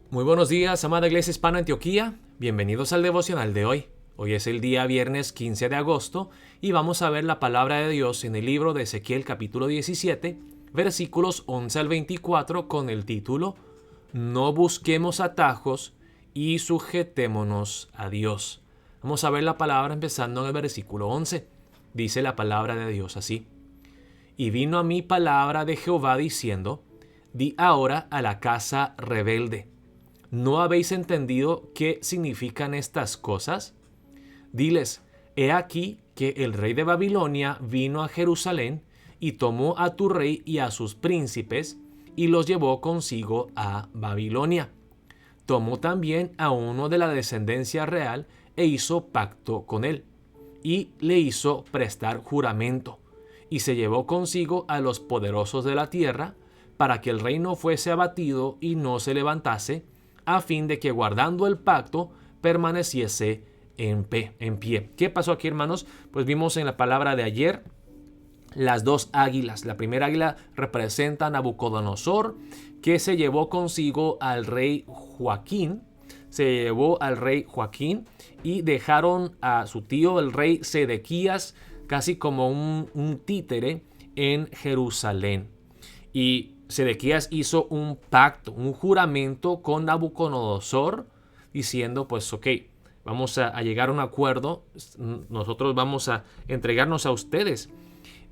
Muy buenos días, amada Iglesia Hispana Antioquía. Bienvenidos al devocional de hoy. Hoy es el día viernes 15 de agosto y vamos a ver la palabra de Dios en el libro de Ezequiel capítulo 17, versículos 11 al 24 con el título No busquemos atajos y sujetémonos a Dios. Vamos a ver la palabra empezando en el versículo 11. Dice la palabra de Dios así. Y vino a mí palabra de Jehová diciendo, di ahora a la casa rebelde. ¿No habéis entendido qué significan estas cosas? Diles, he aquí que el rey de Babilonia vino a Jerusalén y tomó a tu rey y a sus príncipes y los llevó consigo a Babilonia. Tomó también a uno de la descendencia real e hizo pacto con él, y le hizo prestar juramento, y se llevó consigo a los poderosos de la tierra, para que el reino fuese abatido y no se levantase, a fin de que guardando el pacto permaneciese en pie. ¿Qué pasó aquí, hermanos? Pues vimos en la palabra de ayer las dos águilas. La primera águila representa a Nabucodonosor, que se llevó consigo al rey Joaquín. Y dejaron a su tío, el rey Sedequías, casi como un títere en Jerusalén. Y Sedequías hizo un pacto, un juramento con Nabucodonosor, diciendo, pues ok, vamos a llegar a un acuerdo, nosotros vamos a entregarnos a ustedes.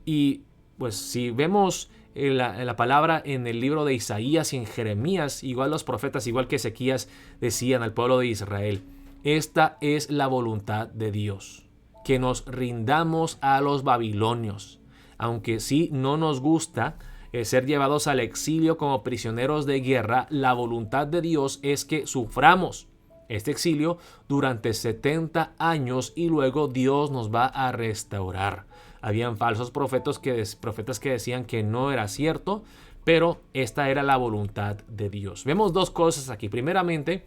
Y pues si vemos la palabra en el libro de Isaías y en Jeremías, igual los profetas, igual que Ezequías, decían al pueblo de Israel, esta es la voluntad de Dios, que nos rindamos a los babilonios, aunque sí no nos gusta ser llevados al exilio como prisioneros de guerra. La voluntad de Dios es que suframos este exilio durante 70 años y luego Dios nos va a restaurar. Habían falsos profetas que decían que no era cierto, pero esta era la voluntad de Dios. Vemos dos cosas aquí. Primeramente,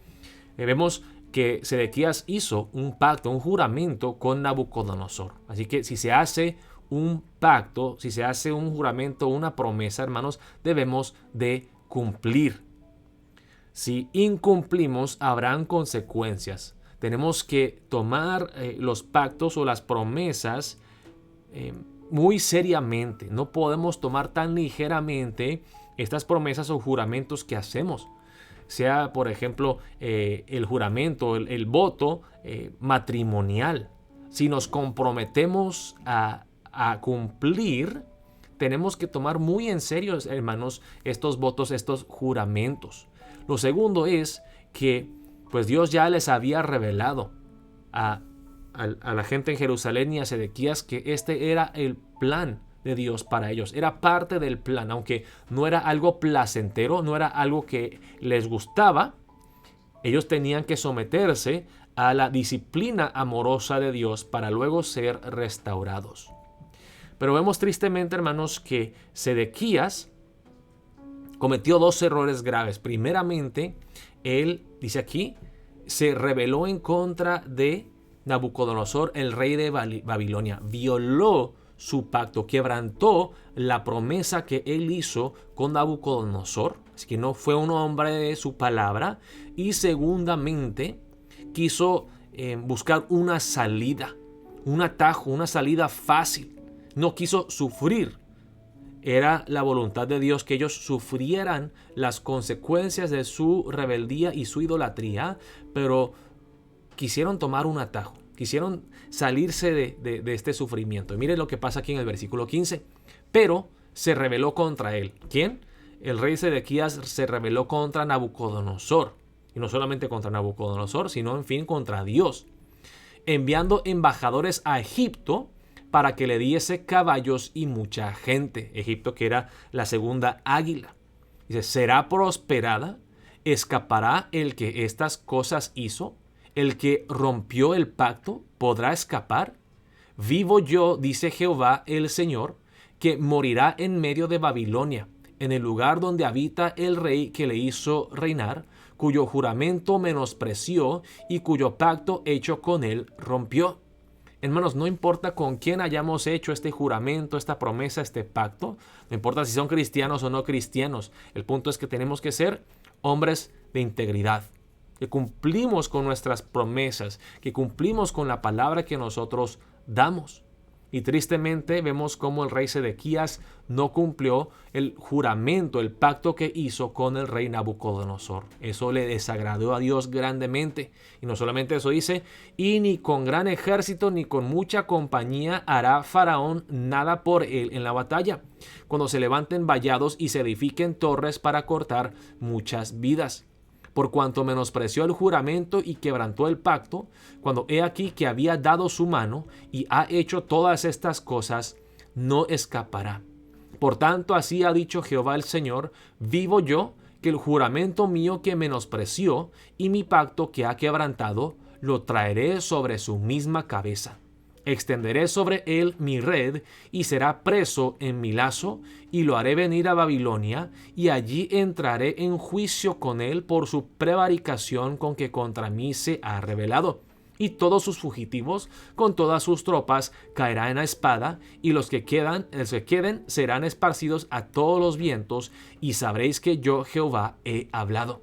vemos que Sedequías hizo un pacto, un juramento con Nabucodonosor. Así que si se hace un pacto, si se hace un juramento, una promesa, hermanos, debemos de cumplir. Si incumplimos, habrán consecuencias. Tenemos que tomar los pactos o las promesas muy seriamente. No podemos tomar tan ligeramente estas promesas o juramentos que hacemos. Sea, por ejemplo, el juramento, el voto matrimonial. Si nos comprometemos a cumplir, tenemos que tomar muy en serio, hermanos, estos votos, estos juramentos. Lo segundo es que pues Dios ya les había revelado a la gente en Jerusalén y a Sedequías que este era el plan de Dios para ellos. Era parte del plan, aunque no era algo placentero, no era algo que les gustaba. Ellos tenían que someterse a la disciplina amorosa de Dios para luego ser restaurados. Pero vemos tristemente, hermanos, que Sedequías cometió dos errores graves. Primeramente, él, dice aquí, se rebeló en contra de Nabucodonosor, el rey de Babilonia. Violó su pacto, quebrantó la promesa que él hizo con Nabucodonosor. Así que no fue un hombre de su palabra. Y segundamente, quiso buscar una salida, un atajo, una salida fácil. No quiso sufrir. Era la voluntad de Dios que ellos sufrieran las consecuencias de su rebeldía y su idolatría, pero quisieron tomar un atajo, quisieron salirse de este sufrimiento. Y miren lo que pasa aquí en el versículo 15. Pero se rebeló contra él. ¿Quién? El rey Sedequías se rebeló contra Nabucodonosor. Y no solamente contra Nabucodonosor, sino en fin contra Dios, enviando embajadores a Egipto para que le diese caballos y mucha gente. Egipto, que era la segunda águila. Dice, ¿será prosperada? ¿Escapará el que estas cosas hizo? ¿El que rompió el pacto podrá escapar? Vivo yo, dice Jehová el Señor, que morirá en medio de Babilonia, en el lugar donde habita el rey que le hizo reinar, cuyo juramento menospreció y cuyo pacto hecho con él rompió. Hermanos, no importa con quién hayamos hecho este juramento, esta promesa, este pacto, no importa si son cristianos o no cristianos, el punto es que tenemos que ser hombres de integridad, que cumplimos con nuestras promesas, que cumplimos con la palabra que nosotros damos. Y tristemente vemos cómo el rey Sedequías no cumplió el juramento, el pacto que hizo con el rey Nabucodonosor. Eso le desagradó a Dios grandemente. Y no solamente eso dice, y ni con gran ejército ni con mucha compañía hará Faraón nada por él en la batalla, cuando se levanten vallados y se edifiquen torres para cortar muchas vidas. Por cuanto menospreció el juramento y quebrantó el pacto, cuando he aquí que había dado su mano y ha hecho todas estas cosas, no escapará. Por tanto, así ha dicho Jehová el Señor, vivo yo, que el juramento mío que menospreció y mi pacto que ha quebrantado, lo traeré sobre su misma cabeza. Extenderé sobre él mi red y será preso en mi lazo, y lo haré venir a Babilonia, y allí entraré en juicio con él por su prevaricación con que contra mí se ha rebelado. Y todos sus fugitivos, con todas sus tropas, caerán a espada, y los que queden serán esparcidos a todos los vientos, y sabréis que yo Jehová he hablado.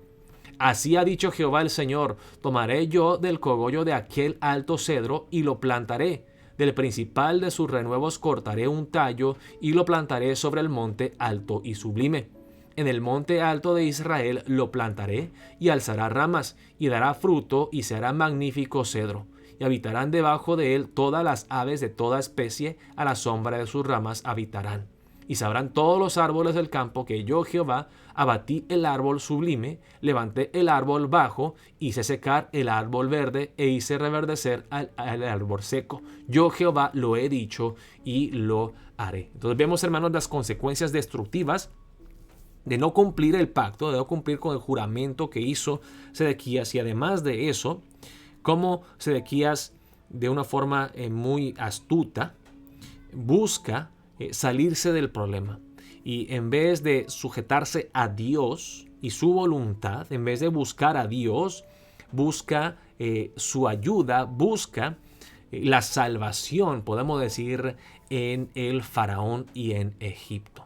Así ha dicho Jehová el Señor, tomaré yo del cogollo de aquel alto cedro y lo plantaré. Del principal de sus renuevos cortaré un tallo y lo plantaré sobre el monte alto y sublime. En el monte alto de Israel lo plantaré y alzará ramas y dará fruto y será magnífico cedro. Y habitarán debajo de él todas las aves de toda especie, a la sombra de sus ramas habitarán. Y sabrán todos los árboles del campo que yo Jehová abatí el árbol sublime, levanté el árbol bajo, hice secar el árbol verde e hice reverdecer al árbol seco. Yo Jehová lo he dicho y lo haré. Entonces vemos, hermanos, las consecuencias destructivas de no cumplir el pacto, de no cumplir con el juramento que hizo Sedequías. Y además de eso, cómo Sedequías, de una forma muy astuta, busca salirse del problema, y en vez de sujetarse a Dios y su voluntad, en vez de buscar a Dios, busca su ayuda, busca la salvación, podemos decir, en el faraón y en Egipto.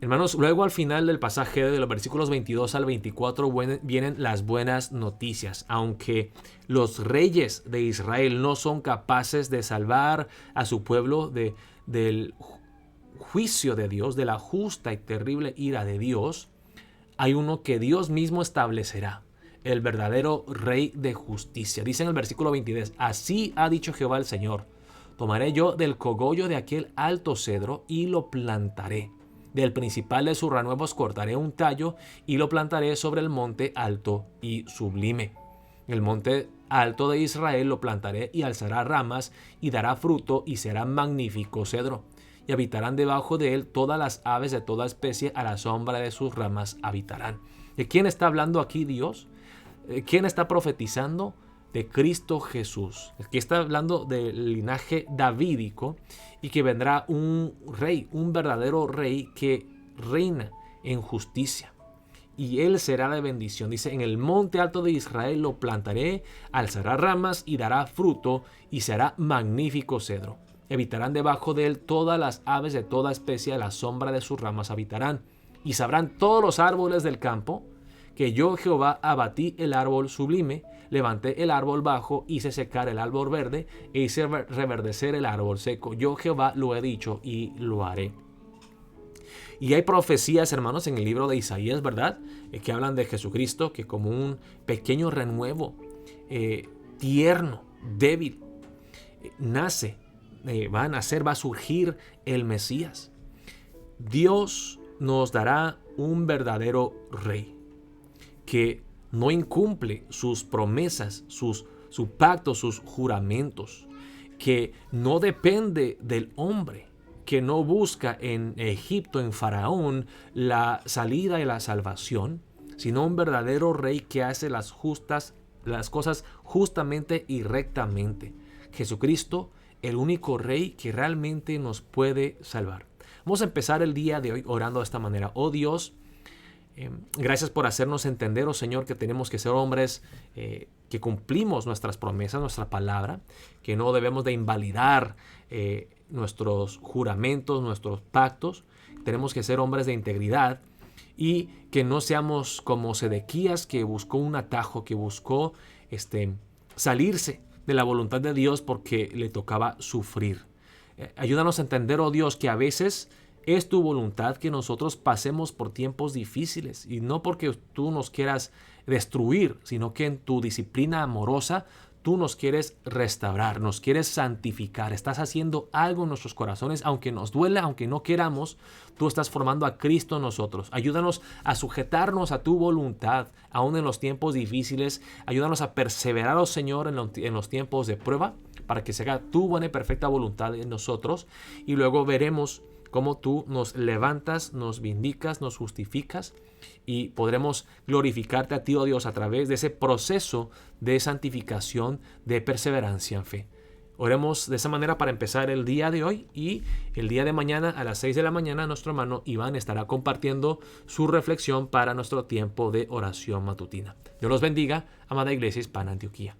Hermanos, luego al final del pasaje, de los versículos 22 al 24, vienen las buenas noticias. Aunque los reyes de Israel no son capaces de salvar a su pueblo del juicio de Dios, de la justa y terrible ira de Dios, hay uno que Dios mismo establecerá, el verdadero rey de justicia. Dice en el versículo 22, así ha dicho Jehová el Señor, tomaré yo del cogollo de aquel alto cedro y lo plantaré. Del principal de sus renuevos cortaré un tallo y lo plantaré sobre el monte alto y sublime. El monte alto de Israel lo plantaré y alzará ramas y dará fruto y será magnífico cedro. Y habitarán debajo de él todas las aves de toda especie, a la sombra de sus ramas habitarán. ¿De quién está hablando aquí Dios? ¿Quién está profetizando? De Cristo Jesús. Aquí está hablando del linaje davídico y que vendrá un rey, un verdadero rey que reina en justicia. Y él será de bendición. Dice, en el monte alto de Israel lo plantaré, alzará ramas y dará fruto y será magnífico cedro. Habitarán debajo de él todas las aves de toda especie, a la sombra de sus ramas habitarán. Y sabrán todos los árboles del campo que yo Jehová abatí el árbol sublime, levanté el árbol bajo, hice secar el árbol verde e hice reverdecer el árbol seco. Yo Jehová lo he dicho y lo haré. Y hay profecías, hermanos, en el libro de Isaías, ¿verdad? Que hablan de Jesucristo, que como un pequeño renuevo, tierno, débil, nace, va a nacer, va a surgir el Mesías. Dios nos dará un verdadero rey que no incumple sus promesas, su pacto, sus juramentos, que no depende del hombre, que no busca en Egipto, en Faraón, la salida y la salvación, sino un verdadero rey que hace las cosas justamente y rectamente. Jesucristo, el único rey que realmente nos puede salvar. Vamos a empezar el día de hoy orando de esta manera. Oh Dios, gracias por hacernos entender, oh Señor, que tenemos que ser hombres que cumplimos nuestras promesas, nuestra palabra, que no debemos de invalidar nuestros juramentos, nuestros pactos. Tenemos que ser hombres de integridad y que no seamos como Sedequías, que buscó un atajo, que buscó salirse de la voluntad de Dios porque le tocaba sufrir. Ayúdanos a entender, oh Dios, que a veces es tu voluntad que nosotros pasemos por tiempos difíciles, y no porque tú nos quieras destruir, sino que en tu disciplina amorosa tú nos quieres restaurar, nos quieres santificar. Estás haciendo algo en nuestros corazones, aunque nos duela, aunque no queramos. Tú estás formando a Cristo en nosotros. Ayúdanos a sujetarnos a tu voluntad, aún en los tiempos difíciles. Ayúdanos a perseverar, oh Señor, en los tiempos de prueba, para que se haga tu buena y perfecta voluntad en nosotros. Y luego veremos cómo tú nos levantas, nos vindicas, nos justificas, y podremos glorificarte a ti, oh Dios, a través de ese proceso de santificación, de perseverancia en fe. Oremos de esa manera para empezar el día de hoy, y el día de mañana a las 6 de la mañana nuestro hermano Iván estará compartiendo su reflexión para nuestro tiempo de oración matutina. Dios los bendiga, amada Iglesia Hispana Antioquía.